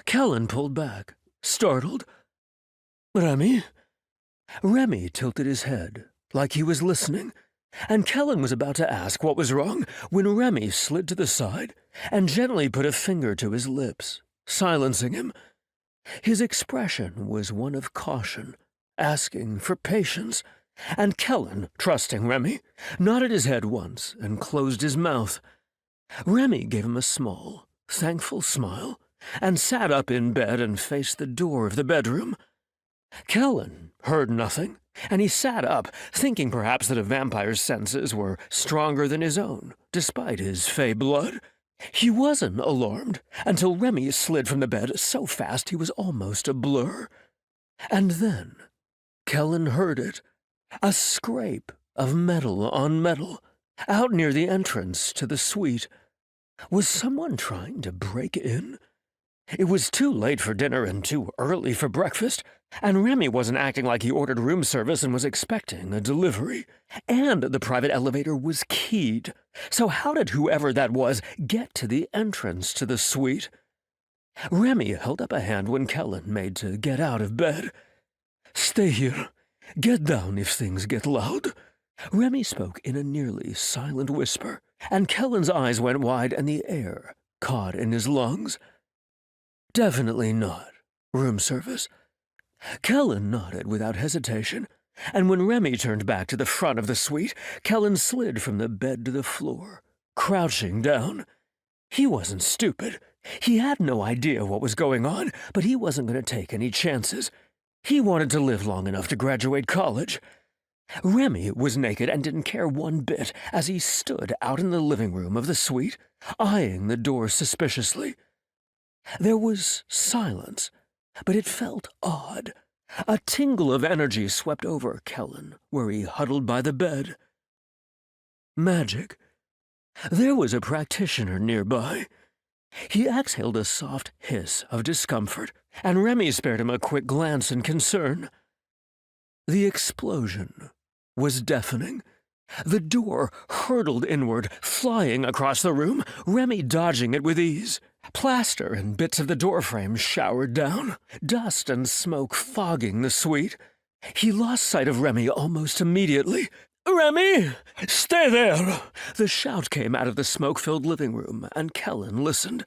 Celyn pulled back, startled. "Remi?" Remi tilted his head, like he was listening, and Celyn was about to ask what was wrong when Remi slid to the side and gently put a finger to his lips, silencing him. His expression was one of caution, asking for patience, and Celyn, trusting Remi, nodded his head once and closed his mouth. Remi gave him a small, thankful smile and sat up in bed and faced the door of the bedroom. Celyn heard nothing, and he sat up, thinking perhaps that a vampire's senses were stronger than his own, despite his fey blood. He wasn't alarmed until Remi slid from the bed so fast he was almost a blur. And then Celyn heard it, a scrape of metal on metal, out near the entrance to the suite. Was someone trying to break in? It was too late for dinner and too early for breakfast, and Remi wasn't acting like he ordered room service and was expecting a delivery. And the private elevator was keyed. So how did whoever that was get to the entrance to the suite? Remi held up a hand when Celyn made to get out of bed. "Stay here. Get down if things get loud." Remi spoke in a nearly silent whisper, and Celyn's eyes went wide and the air caught in his lungs. "Definitely not room service." Celyn nodded without hesitation, and when Remi turned back to the front of the suite, Celyn slid from the bed to the floor, crouching down. He wasn't stupid. He had no idea what was going on, but he wasn't going to take any chances. He wanted to live long enough to graduate college. Remi was naked and didn't care one bit as he stood out in the living room of the suite, eyeing the door suspiciously. There was silence, but it felt odd. A tingle of energy swept over Celyn, where he huddled by the bed. Magic. There was a practitioner nearby. He exhaled a soft hiss of discomfort, and Remi spared him a quick glance in concern. The explosion was deafening. The door hurtled inward, flying across the room, Remi dodging it with ease. Plaster and bits of the doorframe showered down, dust and smoke fogging the suite. He lost sight of Remi almost immediately. "Remi! Stay there!" The shout came out of the smoke-filled living room, and Celyn listened.